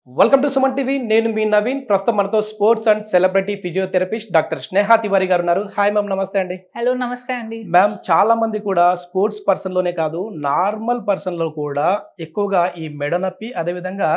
Welcome to Suman TV. నేను మీ నవీన్. ప్రస్తుతం మనతో sports and celebrity physiotherapist doctor Sneha Tiwari గారు ఉన్నారు. హాయ్ మ్యామ్, నమస్తే అండి. హలో, నమస్తే అండి. మ్యామ్, చాలా మంది కూడా స్పోర్ట్స్ పర్సన్లోనే కాదు, నార్మల్ పర్సన్లో కూడా ఎక్కువగా ఈ మెడ నొప్పి, అదేవిధంగా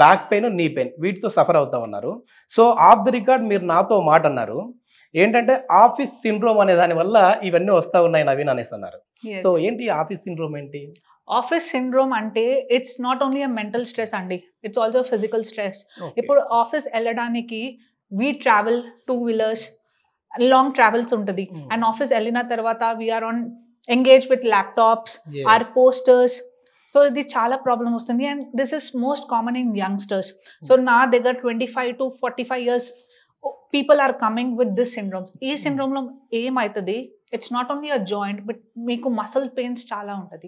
బ్యాక్ పెయిన్, నీ పెయిన్ వీటితో సఫర్ అవుతా ఉన్నారు. సో ఆఫ్ ది రికార్డ్ మీరు నాతో మాట అన్నారు ఏంటంటే ఆఫీస్ సిండ్రోమ్ అనే దాని వల్ల ఇవన్నీ వస్తూ ఉన్నాయి నవీన్ అనేసి అన్నారు. సో ఏంటి ఆఫీస్ సిండ్రోమ్ ఏంటి? ఆఫీస్ సిండ్రోమ్ అంటే it's not only a mental stress అండి, ఇట్స్ ఆల్సో ఫిజికల్ స్ట్రెస్. ఇప్పుడు ఆఫీస్ వెళ్ళడానికి we travel 2 wheelers, long travels ఉంటుంది. అండ్ ఆఫీస్ వెళ్ళిన తర్వాత we are on engage with laptops, or postures. So ఇది చాలా ప్రాబ్లం వస్తుంది. And this is most common in youngsters. So నా దగ్గర 25 to 45 years people are coming with this syndromes. ఈ సిండ్రోమ్లో ఏమవుతుంది, it's not only a joint but మీకు muscle pains చాలా ఉంటుంది.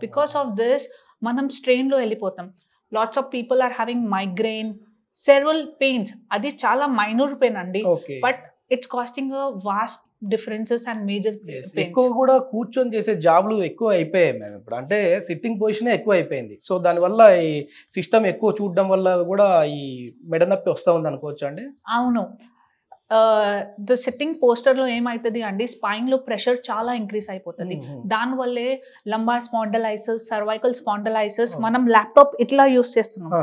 బికాస్ ఆఫ్ దిస్ మనం స్ట్రెయిన్లో వెళ్ళిపోతాం. Lots of people are having migraine, cervical pains. అది చాలా మైనూర్ పెయిన్ అండి, but it's costing vast differences and major pains. ఎక్కువ కూడా కూర్చొని చేసే జాబ్లు ఎక్కువ అయిపోయాయి మేము ఇప్పుడు, అంటే సిట్టింగ్ పొజిషన్ ఎక్కువ అయిపోయింది. సో దానివల్ల ఈ సిస్టమ్ ఎక్కువ చూడడం వల్ల కూడా ఈ మెడ నొప్పి వస్తూ ఉంది అనుకోవచ్చు అండి. అవును, ద సిట్టింగ్ పోస్టర్లో ఏమవుతుంది అండి, స్పైన్లో ప్రెషర్ చాలా ఇంక్రీజ్ అయిపోతుంది. దానివల్లే లంబార్ స్పాండలైసిస్, సర్వైకల్ స్పాండలైసిస్. మనం ల్యాప్టాప్ ఇట్లా యూస్ చేస్తున్నాం,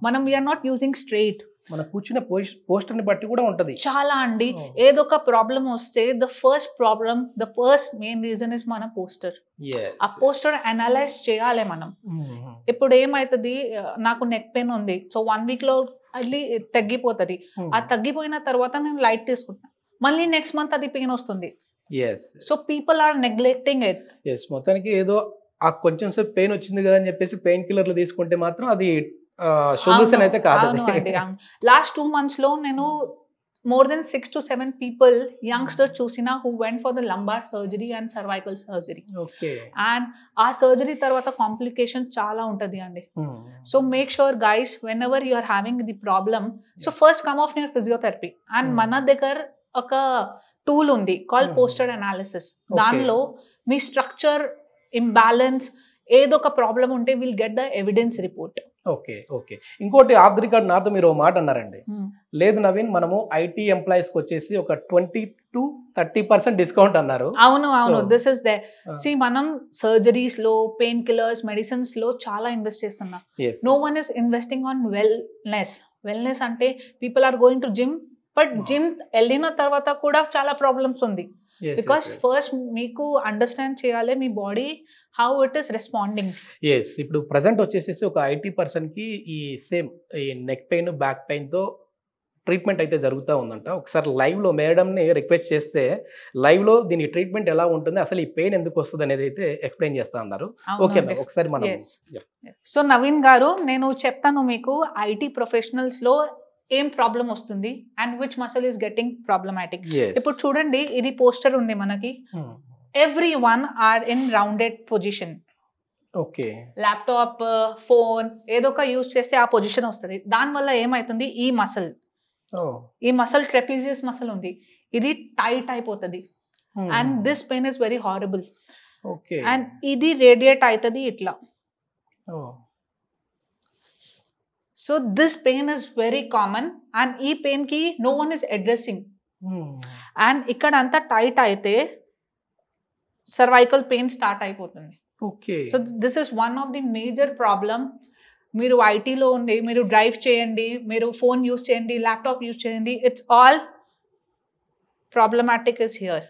మనం వీఆర్ నాట్ యూజింగ్ స్ట్రైట్. మన కూర్చున్న పోస్టర్ ని బట్టి కూడా ఉంటది చాలా అండి. ఏదో ఒక ప్రాబ్లం వస్తే the first main reason is మన పోస్టర్. ఆ పోస్టర్ అనలైజ్ చేయాలి మనం. ఇప్పుడు ఏమైతుంది, నాకు నెక్ పెయిన్ ఉంది, సో 1 week లో అది తగ్గిపోతుంది. ఆ తగ్గిపోయిన తర్వాత నేను లైట్ తీసుకుంటాను, మళ్ళీ నెక్స్ట్ మంత్ అది పెయిన్ వస్తుంది. So people are neglecting it. మొత్తానికి ఏదో ఆ కొంచెం సేపు పెయిన్ వచ్చింది కదా అని చెప్పేసి పెయిన్ కిల్లర్లు తీసుకుంటే మాత్రం అది సొల్యూషన్ అయితే కాదు. లాస్ట్ 2 months లో నేను more than 6 to 7 people youngsters చూసిన who went for the lumbar surgery and cervical surgery. And ఆ సర్జరీ తర్వాత కాంప్లికేషన్ చాలా ఉంటది అండి. So make sure guys, whenever you are having the problem, so first come off your physiotherapy. And మన దగ్గర ఒక tool ఉంది కాల్డ్ పోస్టర్ అనాలిసిస్. దానిలో మీ స్ట్రక్చర్ ఇంబ్యాలెన్స్ ఏదో ఒక ప్రాబ్లం ఉంటే will get the evidence report. Okay. ఇంకోటి ఆఫ్ ది రికార్డ్ నాతో మీరు ఒక మాట అన్నారండి, లేదు నవీన్, మనము ఐటీ ఎంప్లాయీస్ కి వచ్చేసి ఒక 20 to 30% డిస్కౌంట్ అన్నారు. అవును, దిస్ ఇస్ దే. సి మనం సర్జరీస్ లో, పెయిన్ కిల్లర్స్, మెడిసిన్స్ లో చాలా ఇన్వెస్ట్ చేస్తున్నాం. No one is investing on wellness అంటే people are going to gym, but gym వెళ్ళిన తర్వాత కూడా చాలా ప్రాబ్లమ్స్ ఉంది. బికాస్ ఫస్ట్ మీకు అండర్స్టాండ్ చేయాలి మీ body how it is responding. ఇప్పుడు ప్రజెంట్ వచ్చేసి ఒక ఐటీ పర్సన్ కి ఈ సేమ్ ఈ నెక్ పెయిన్, బ్యాక్ పెయిన్ తో ట్రీట్మెంట్ అయితే జరుగుతూ ఉందంట. ఒకసారి లైవ్ లో మేడంని రిక్వెస్ట్ చేస్తే లైవ్ లో దీని ట్రీట్మెంట్ ఎలా ఉంటుంది, అసలు ఈ పెయిన్ ఎందుకు వస్తుంది అనేది అయితే ఎక్స్ప్లెయిన్ చేస్తా ఉన్నారు. ఓకే మ్యామ్, ఒకసారి మనం. సో నవీన్ గారు, నేను చెప్తాను మీకు ఐటీ ప్రొఫెషనల్స్ లో ఏం ప్రాబ్లం వస్తుంది and which muscle is getting problematic. ఇప్పుడు చూడండి, ఇది పోస్టర్ ఉంది మనకి. Every one or in rounded position. Laptop, phone ఏదో ఒక యూజ్ చేస్తే ఆ పొజిషన్ వస్తుంది. దానివల్ల ఏమైతుంది, ఈ మసల్ ట్రెపీజియస్ మసల్ ఉంది, ఇది టైట్ అయిపోతుంది. And this pain is very horrible. And ఇది రేడియేట్ అవుతుంది ఇట్లా. So this pain is very common and ee pain ki no one is addressing. And ikkada anta tight aithe cervical pain start అయిపోతుంది. So this is one of the major problem. మీరు IT లో ఉండి మీరు drive చేయండి, మీరు phone use చేయండి, laptop use చేయండి, it's all problematic is here.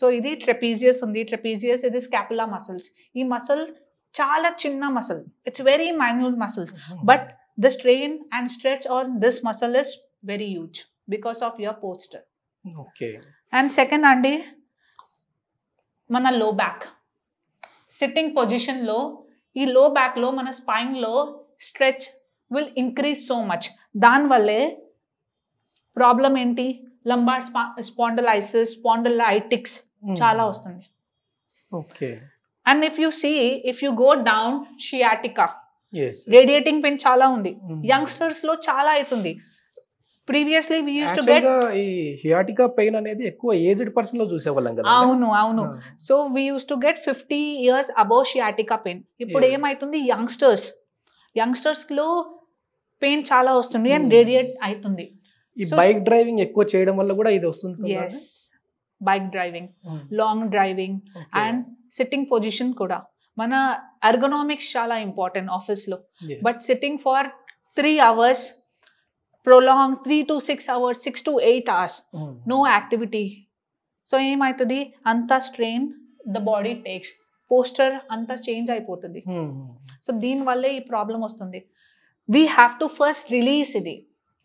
So ఇది ట్రెపీజియస్ ఉంది. ట్రెపీజియస్ ఇది స్కాపులా మసిల్స్. ఈ మసిల్ చాలా చిన్న muscle, it's very minute muscles, but the strain and stretch on this muscle is very huge because of your poster. And second అండి, మన లో back sitting పొజిషన్లో, ఈ లో బ్యాక్లో మన స్పైన్లో stretch will increase so much. దానివల్లే ప్రాబ్లం ఏంటి, లంబార్ స్పాండలైసిస్, స్పాండలైటిక్స్ చాలా వస్తుంది. And if you go down, sciatica, radiating pain చాలా ఉంది. యంగ్స్టర్స్ లో చాలా అవుతుంది. Previously we used to get ఈ sciatica పెయిన్ అనేది ఎక్కువ ఏజ్డ్ పర్సన్ లో చూసేవాళ్ళం కదా. అవును. So we used to get 50 years above sciatica pain. ఇప్పుడు ఏమైతుంది, యంగ్స్టర్స్ లో పెయిన్ చాలా వస్తుంది అండ్ రేడియేట్ అవుతుంది. ఈ బైక్ డ్రైవింగ్ ఎక్కువ చేయడం వల్ల కూడా ఇది వస్తుంది. Yes, bike driving, long driving and sitting position కూడా. మన ఎర్గనామిక్స్ చాలా ఇంపార్టెంట్ ఆఫీస్లో. But sitting for 3 hours, prolonged 3 to 6 hours, 6 to 8 hours, no activity. So ఏమవుతుంది, అంత strain the body takes, posture అంతా చేంజ్ అయిపోతుంది. సో దీనివల్లే ఈ ప్రాబ్లం వస్తుంది. We have to first release ఇది.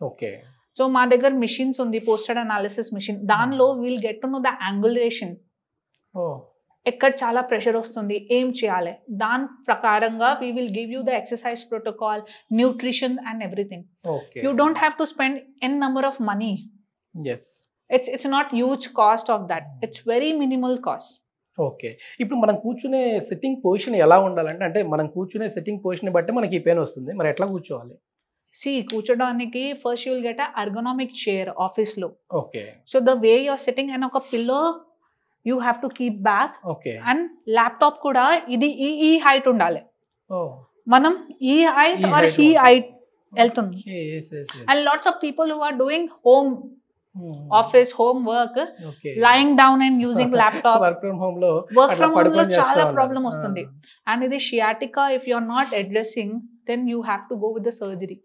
ఓకే. సో మా దగ్గర మిషన్స్ ఉంది, పోస్టర్ అనాలిసిస్ మిషన్. దానిలో we'll get to know the angulation, ఎక్కడ చాలా ప్రెషర్ వస్తుంది, ఏం చేయాలి, దాని ప్రకారంగా we will give you the exercise protocol, nutrition and everything. You don't have to spend n number of money. It's not huge cost of that. It's very minimal cost. Okay. ఇప్పుడు మనం కూర్చునే sitting position ఎలా ఉండాలంటే, అంటే మనం కూర్చునే sitting position బట్టి మనకి ఈ పెయిన్ వస్తుంది, మరి ఎట్లా కూర్చోవాలి? కూర్చోడానికి first you will get a ergonomic chair ఆఫీస్లో. Okay. So the way you are sitting and ఒక pillow you have to keep back. Okay. And laptop కూడా ఇది ఈ హైట్ ఉండాలి. మనం ఈ హైట్ ఆర్ ఈ హైట్ వెళ్తుంది. And lots of people who are doing home office home work, lying down and using laptop, work from home లో చాలా ప్రాబ్లం వస్తుంది. అండ్ ఇది sciatica if you are not addressing then you have to go with the surgery.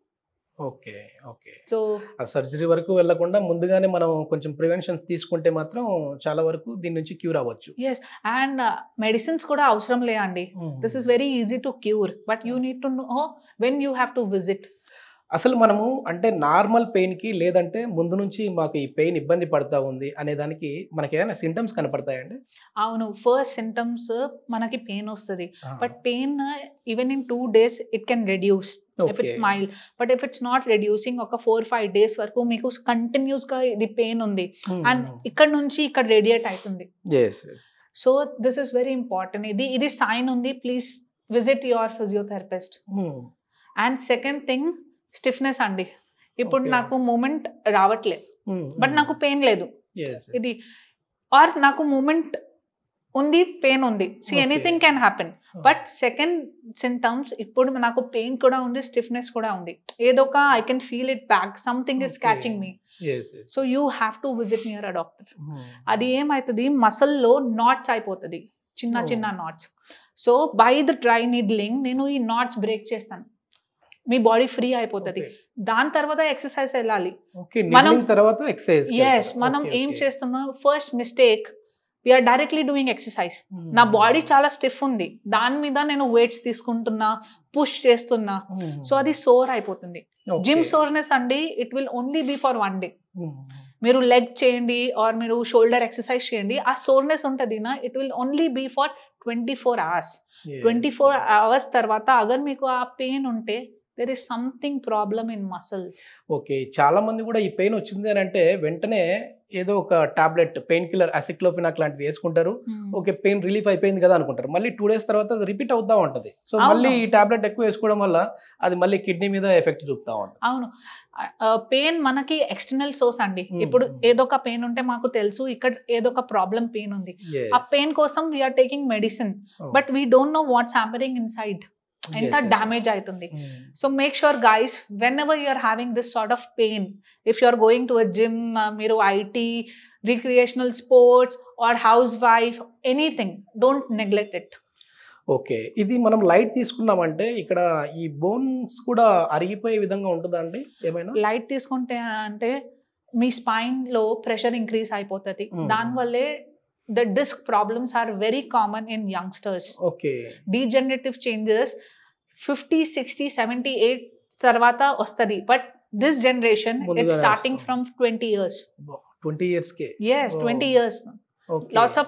Okay. Okay. So ఆ surgery వరకు వెళ్ళకుండా ముందుగానే మనం కొంచెం ప్రివెన్షన్స్ తీసుకుంటే మాత్రం చాలా వరకు దీని నుంచి క్యూర్ అవ్వచ్చు. ఎస్, అండ్ మెడిసిన్స్ కూడా అవసరం లేదండి. This is very easy to cure, but you need to know when you have to visit. అసలు మనము అంటే నార్మల్ పెయిన్కి లేదంటే ముందు నుంచి మాకు ఈ పెయిన్ ఇబ్బంది పడతా ఉంది అనే దానికి మనకి ఏదైనా సింటమ్స్ కనపడతాయండి? అవును, ఫస్ట్ సింటమ్స్ మనకి పెయిన్ వస్తుంది. But pain even in 2 days it can reduce if it's mild. But if it's not reducing ఒక 4-5 days వరకు మీకు కంటిన్యూస్ గా ఇది పెయిన్ ఉంది అండ్ ఇక్కడ నుంచి ఇక్కడ రేడియేట్ అవుతుంది. So this is very important. ఇది సైన్ ఉంది, please visit your physiotherapist. And second thing stiffness అండి. ఇప్పుడు నాకు మూమెంట్ రావట్లేదు బట్ నాకు పెయిన్ లేదు, ఇది ఆర్ నాకు మూమెంట్ ఉంది, పెయిన్ ఉంది. Anything can happen. But second symptoms, ఇప్పుడు నాకు పెయిన్ కూడా ఉంది, స్టిఫ్నెస్ కూడా ఉంది, ఏదో ఒక I can feel it back, something is catching me. So you have to visit near a doctor. అది ఏమవుతుంది, మసల్లో నాట్స్ అయిపోతుంది, చిన్న చిన్న knots. So by the dry needling నేను ఈ నాట్స్ బ్రేక్ చేస్తాను, మీ బాడీ ఫ్రీ అయిపోతుంది. దాని తర్వాత ఎక్సర్సైజ్ వెళ్ళాలి. మనం ఏం చేస్తున్నాం, first mistake we are directly doing exercise. నా బాడీ చాలా స్టిఫ్ ఉంది, దాని మీద నేను వెయిట్స్ తీసుకుంటున్నా, పుష్ చేస్తున్నా, సో అది సోర్ అయిపోతుంది. జిమ్ సోర్నెస్ అండి, it will only be for 1 day. మీరు లెగ్ చేయండి ఆర్ మీరు షోల్డర్ ఎక్సర్సైజ్ చేయండి, ఆ సోర్నెస్ ఉంటుంది నా, it will only be for 24 hours. 24 hours తర్వాత అగర్ మీకు ఆ పెయిన్ ఉంటే there is something problem in muscle. Okay. చాలా మంది కూడా ఈ పెయిన్ వచ్చింది అని అంటే వెంటనే ఏదో ఒక టాబ్లెట్, పెయిన్ కిల్లర్, అసిక్లోపినాక్ లాంటివి వేసుకుంటారు. ఓకే, పెయిన్ రిలీఫ్ అయిపోయింది కదా అనుకుంటారు. మళ్ళీ 2 days తర్వాత అది రిపీట్ అవుతా ఉంటది. సో మళ్ళీ ఈ టాబ్లెట్ ఎక్కువ వేసుకోవడం వల్ల అది మళ్ళీ కిడ్నీ మీద ఎఫెక్ట్ చూపుతా ఉంటుంది. అవును, పెయిన్ మనకి ఎక్స్టర్నల్ సోర్స్ అండి. ఇప్పుడు ఏదో ఒక పెయిన్ ఉంటే మాకు తెలుసు ఇక్కడ ఏదో ఒక ప్రాబ్లం పెయిన్ ఉంది, ఆ పెయిన్ కోసం we're taking medicine, but we don't know what's happening inside, ఎంత డ్యామేజ్ అవుతుంది. So make sure guys, whenever you are having this sort of pain, if you are going to a gym, మీరు IT, recreational sports or housewife, anything, don't neglect it. Okay. ఇది మనం light తీసుకున్నామంటే ఇక్కడ ఈ bones కూడా అరిగిపోయే విధంగా ఉంటుందా అండి? ఏమైనా లైట్ తీసుకుంటే అంటే మీ స్పైన్ లో ప్రెషర్ ఇంక్రీజ్ అయిపోతుంది, దానివల్లే the disc problems are very common in youngsters. Okay. Degenerative changes 50, 60, 70, 8 tarvata ostadi, but this generation it's starting from 20 years. 20 years ke? Yes, 20 years. Okay. Lots of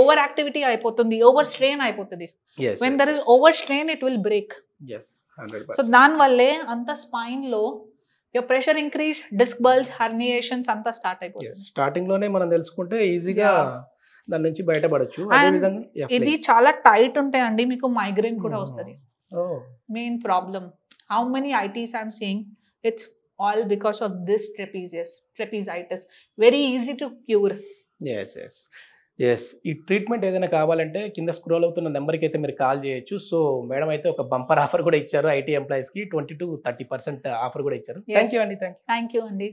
overactivity అయిపోతుంది, overstrain అయిపోతుంది. Yes. When there is overstrain, it will break. Yes, 100%. So దాని వల్లే అంత spine లో your pressure increase, disc bulge, herniations అంతా start అయిపోతుంది. Starting లోనే మనం తెలుసుకుంటే ఈజీగా దాని నుంచి బయటపడొచ్చు. అదే విధంగా ఇది చాలా టైట్ ఉంటాయండి, మీకు మైగ్రేన్ కూడా వస్తుంది. Main problem, how many ITs I'm seeing, it's all because of this trapezius, trapezitis. Very easy to cure. yes. Yes. ఈ ట్రీట్మెంట్ ఏదైనా కావాలంటే కింద స్క్రోల్ అవుతున్న నెంబర్కి అయితే మీరు కాల్ చేయొచ్చు. సో మేడం అయితే ఒక బంపర్ ఆఫర్ కూడా ఇచ్చారు ఐటీ ఎంప్లాయీస్కి 20 to 30% ఆఫర్ కూడా ఇచ్చారు. థ్యాంక్ యూ అండి. Thank you. థ్యాంక్ యూ అండి.